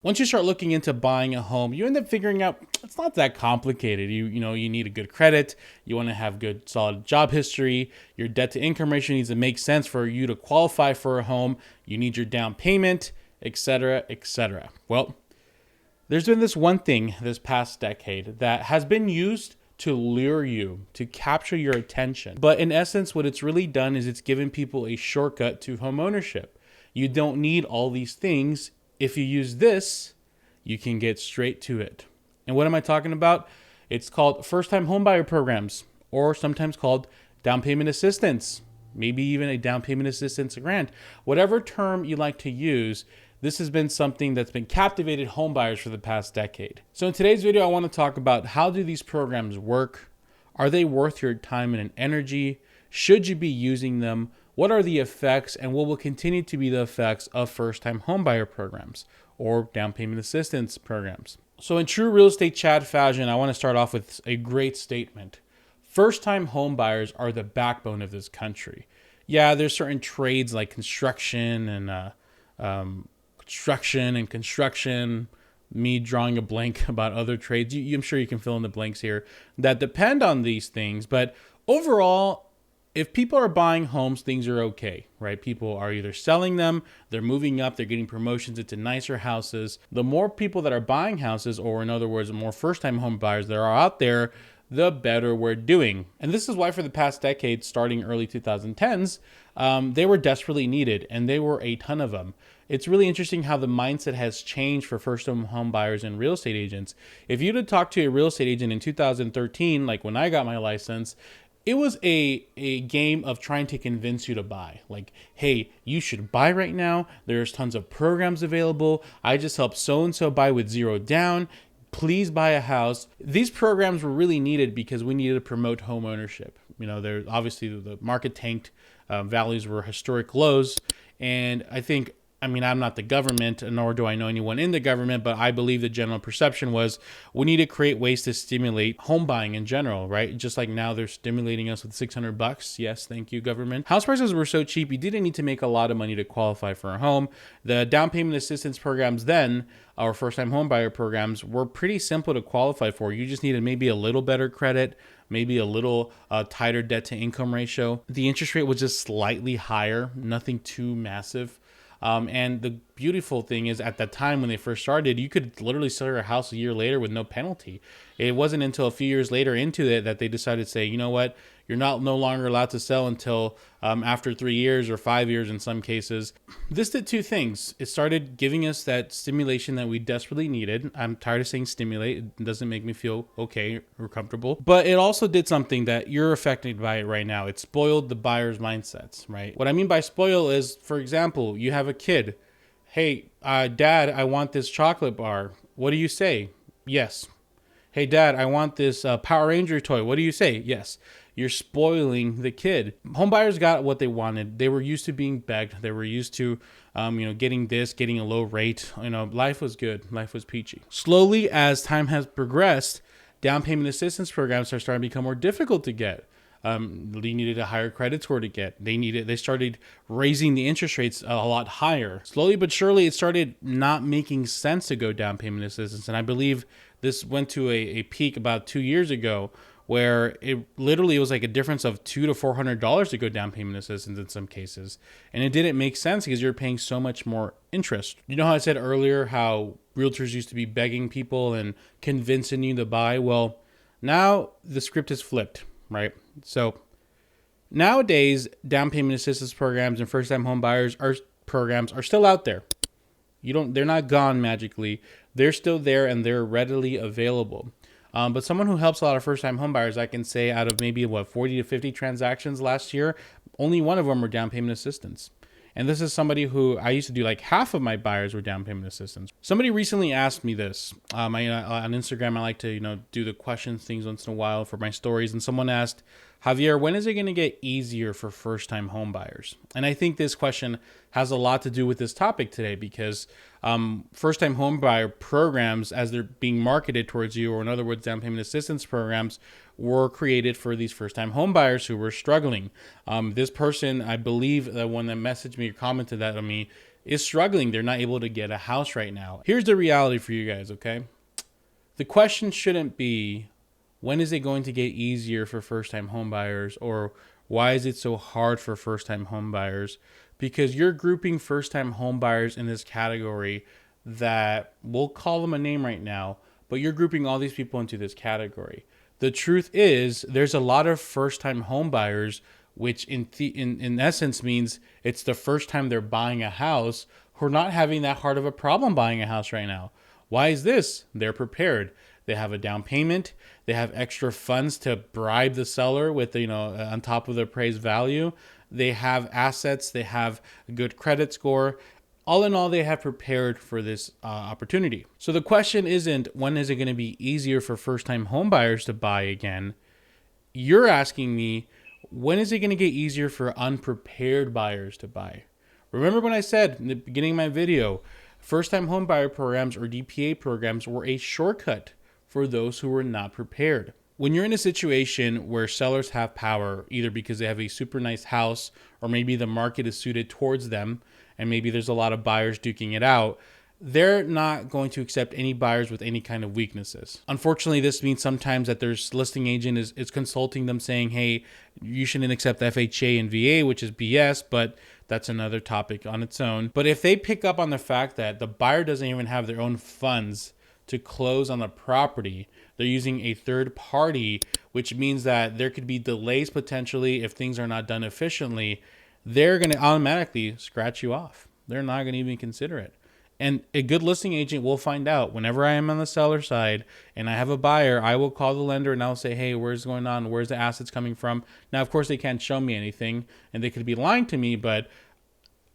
Once you start looking into buying a home, you end up figuring out it's not that complicated. You need a good credit, you want to have good solid job history, your debt to income ratio needs to make sense for you to qualify for a home, you need your down payment, etc., etc. Well, there's been this one thing this past decade that has been used to lure you, to capture your attention. But in essence, what it's really done is it's given people a shortcut to home ownership. You don't need all these things. If you use this, you can get straight to it. And what am I talking about? It's called first-time homebuyer programs, or sometimes called down payment assistance, maybe even a down payment assistance grant. Whatever term you like to use, this has been something that's been captivated homebuyers for the past decade. So in today's video, I want to talk about how do these programs work? Are they worth your time and energy? Should you be using them? What are the effects and what will continue to be the effects of first-time homebuyer programs or down payment assistance programs? So in true real estate Chad fashion, I want to start off with a great statement. First-time homebuyers are the backbone of this country. Yeah, there's certain trades like construction, me drawing a blank about other trades. I'm sure you can fill in the blanks here that depend on these things. But overall, if people are buying homes, things are okay, right? People are either selling them, they're moving up, they're getting promotions into nicer houses. The more people that are buying houses, or in other words, the more first-time home buyers there are out there, the better we're doing. And this is why for the past decade, starting early 2010s, they were desperately needed, and there were a ton of them. It's really interesting how the mindset has changed for first-time home buyers and real estate agents. If you'd have talked to a real estate agent in 2013, like when I got my license, it was a game of trying to convince you to buy. Like, hey, you should buy right now. There's tons of programs available. I just helped so-and-so buy with zero down. Please buy a house. These programs were really needed because we needed to promote home ownership. There obviously the market tanked, values were historic lows, and I'm not the government, nor do I know anyone in the government, but I believe the general perception was we need to create ways to stimulate home buying in general, right? Just like now they're stimulating us with $600. Yes, thank you, government. House prices were so cheap, you didn't need to make a lot of money to qualify for a home. The down payment assistance programs then, our first-time home buyer programs, were pretty simple to qualify for. You just needed maybe a little better credit, maybe a little tighter debt to income ratio. The interest rate was just slightly higher, nothing too massive. And the beautiful thing is at that time when they first started, you could literally sell your house a year later with no penalty. It wasn't until a few years later into it that they decided to say, you know what, you're no longer allowed to sell until after 3 years or 5 years in some cases. This did two things. It started giving us that stimulation that we desperately needed. I'm tired of saying stimulate. It doesn't make me feel okay or comfortable. But it also did something that you're affected by it right now. It spoiled the buyer's mindsets, right? What I mean by spoil is, for example, you have a kid. Hey, Dad, I want this chocolate bar. What do you say? Yes. Hey, Dad, I want this Power Ranger toy. What do you say? Yes. You're spoiling the kid. Homebuyers got what they wanted. They were used to being begged. They were used to, getting a low rate. Life was good. Life was peachy. Slowly, as time has progressed, down payment assistance programs are starting to become more difficult to get. They needed a higher credit score to get. They started raising the interest rates a lot higher. Slowly but surely, it started not making sense to go down payment assistance. And I believe this went to a peak about 2 years ago, where it literally was like a difference of $200 to $400 to go down payment assistance in some cases. And it didn't make sense because you're paying so much more interest. You know how I said earlier how realtors used to be begging people and convincing you to buy? Well, now the script is flipped, right? So nowadays, down payment assistance programs and first-time home buyers programs are still out there. They're not gone magically. They're still there and they're readily available. But someone who helps a lot of first-time homebuyers, I can say out of maybe 40 to 50 transactions last year, only one of them were down payment assistance. And this is somebody who I used to do like half of my buyers were down payment assistance. Somebody recently asked me this. On Instagram, I like to do the questions things once in a while for my stories. And someone asked, Javier, when is it going to get easier for first-time home buyers? And I think this question has a lot to do with this topic today because first-time home buyer programs, as they're being marketed towards you, or in other words, down payment assistance programs, were created for these first-time home buyers who were struggling. This person, I believe, the one that messaged me or commented that on me, is struggling. They're not able to get a house right now. Here's the reality for you guys, okay? The question shouldn't be, when is it going to get easier for first-time home buyers, or why is it so hard for first-time home buyers? Because you're grouping first-time home buyers in this category that, we'll call them a name right now, but you're grouping all these people into this category. The truth is, there's a lot of first-time home buyers, which in essence means it's the first time they're buying a house, who are not having that hard of a problem buying a house right now. Why is this? They're prepared. They have a down payment. They have extra funds to bribe the seller with, on top of the appraised value. They have assets. They have a good credit score. All in all, they have prepared for this opportunity. So the question isn't, when is it going to be easier for first-time home buyers to buy again? You're asking me, when is it going to get easier for unprepared buyers to buy? Remember when I said in the beginning of my video, first-time home buyer programs, or DPA programs, were a shortcut for those who were not prepared. When you're in a situation where sellers have power, either because they have a super nice house, or maybe the market is suited towards them, and maybe there's a lot of buyers duking it out, they're not going to accept any buyers with any kind of weaknesses. Unfortunately, this means sometimes that their listing agent is consulting them saying, hey, you shouldn't accept FHA and VA, which is BS, but that's another topic on its own. But if they pick up on the fact that the buyer doesn't even have their own funds to close on the property, they're using a third party, which means that there could be delays potentially if things are not done efficiently, they're going to automatically scratch you off. They're not going to even consider it. And a good listing agent will find out. Whenever I am on the seller side and I have a buyer, I will call the lender and I'll say, hey, where's going on? Where's the assets coming from? Now, of course, they can't show me anything and they could be lying to me, but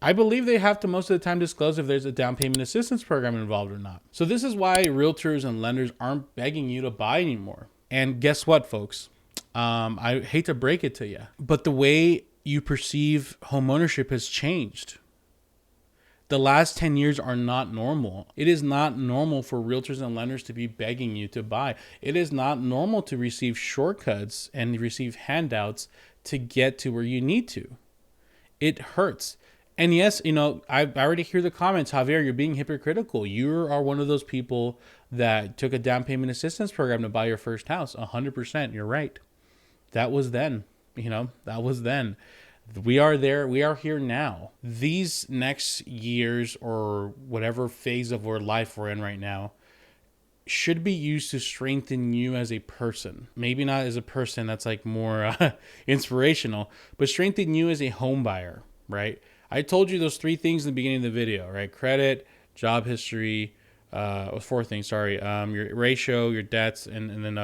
I believe they have to most of the time disclose if there's a down payment assistance program involved or not. So this is why realtors and lenders aren't begging you to buy anymore. And guess what, folks? I hate to break it to you, but the way you perceive homeownership has changed. The last 10 years are not normal. It is not normal for realtors and lenders to be begging you to buy. It is not normal to receive shortcuts and receive handouts to get to where you need to. It hurts. And yes, I already hear the comments, Javier, you're being hypocritical. You are one of those people that took a down payment assistance program to buy your first house. 100%. You're right. That was then. That was then. We are there. We are here now. These next years, or whatever phase of our life we're in right now, should be used to strengthen you as a person. Maybe not as a person that's like more inspirational, but strengthen you as a home buyer, right? I told you those 3 things in the beginning of the video, right? Credit, job history, 4 things, sorry. Your ratio, your debts, and then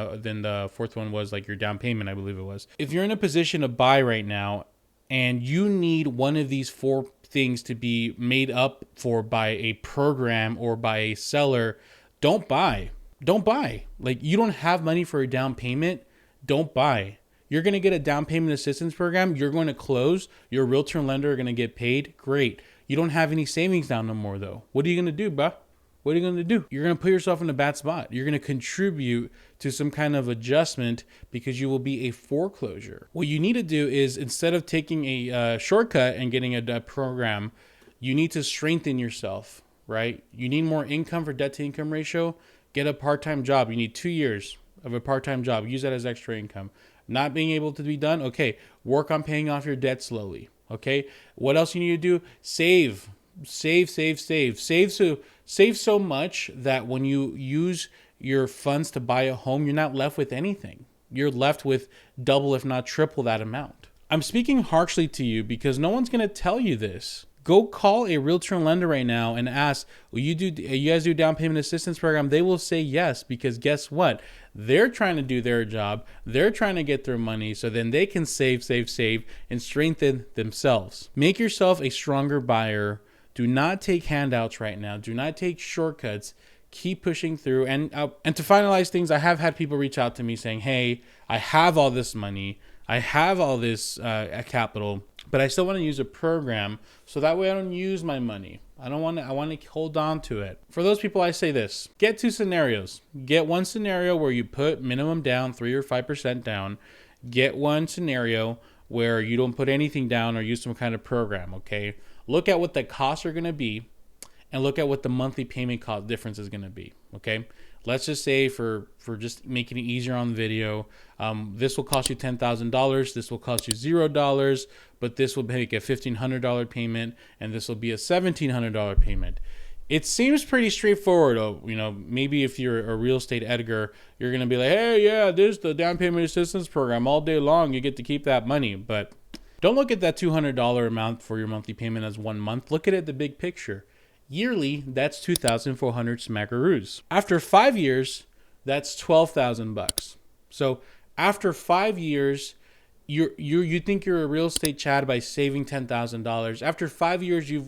the 4th one was like your down payment, I believe it was. If you're in a position to buy right now, and you need one of these 4 things to be made up for by a program or by a seller, don't buy. Don't buy. Like, you don't have money for a down payment, don't buy. You're going to get a down payment assistance program. You're going to close. Your realtor and lender are going to get paid. Great. You don't have any savings down no more, though. What are you going to do, bro? What are you going to do? You're going to put yourself in a bad spot. You're going to contribute to some kind of adjustment because you will be a foreclosure. What you need to do is, instead of taking a shortcut and getting a program, you need to strengthen yourself, right? You need more income for debt to income ratio. Get a part-time job. You need 2 years of a part-time job. Use that as extra income. Not being able to be done? Okay. Work on paying off your debt slowly. Okay. What else you need to do? Save so much that when you use your funds to buy a home, you're not left with anything. You're left with double, if not triple, that amount. I'm speaking harshly to you because no one's going to tell you this. Go call a realtor and lender right now and ask, you guys do down payment assistance program? They will say yes, because guess what? They're trying to do their job. They're trying to get their money so then they can save, and strengthen themselves. Make yourself a stronger buyer. Do not take handouts right now. Do not take shortcuts. Keep pushing through. And to finalize things, I have had people reach out to me saying, hey, I have all this money. I have all this capital, but I still want to use a program so that way I don't use my money. I want to hold on to it. For those people, I say this: get 2 scenarios. Get one scenario where you put minimum down, 3 or 5% down. Get one scenario where you don't put anything down or use some kind of program. Okay. look at what the costs are going to be and look at what the monthly payment cost difference is going to be. Okay. Let's just say for just making it easier on the video, this will cost you $10,000. This will cost you $0, but this will make a $1,500 payment, and this will be a $1,700 payment. It seems pretty straightforward. Maybe if you're a real estate Edgar, you're going to be like, hey, yeah, this is the down payment assistance program all day long. You get to keep that money. But don't look at that $200 amount for your monthly payment as 1 month. Look at it the big picture. Yearly, that's 2,400 smackaroos. After 5 years, that's $12,000 So after 5 years, you think you're a real estate Chad by saving $10,000. After 5 years, you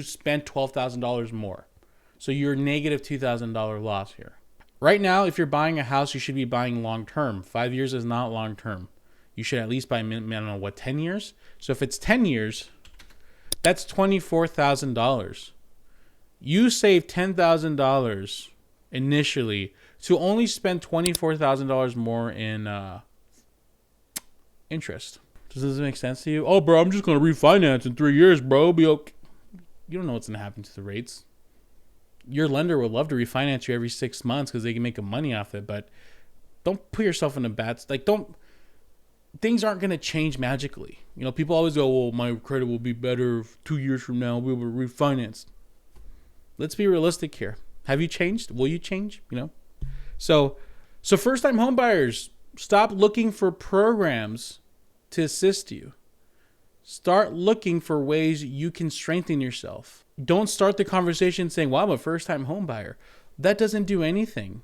spent $12,000 more. So you're negative $2,000 loss here. Right now, if you're buying a house, you should be buying long term. 5 years is not long term. You should at least buy, I don't know, 10 years? So if it's 10 years, that's $24,000. You save $10,000 initially to only spend $24,000 more in interest. Does this make sense to you? Oh, bro, I'm just going to refinance in 3 years, bro. Be okay. You don't know what's going to happen to the rates. Your lender would love to refinance you every 6 months because they can make money off it, but don't put yourself in a bad... Things aren't going to change magically. People always go, well, my credit will be better 2 years from now. We'll be refinanced. Let's be realistic here. Have you changed? Will you change? So first-time home buyers, stop looking for programs to assist you. Start looking for ways you can strengthen yourself. Don't start the conversation saying, well, I'm a first-time home buyer. That doesn't do anything.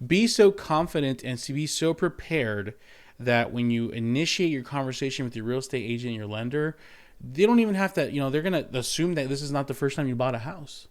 Be so confident and be so prepared that when you initiate your conversation with your real estate agent, your lender, they don't even have to, they're going to assume that this is not the first time you bought a house.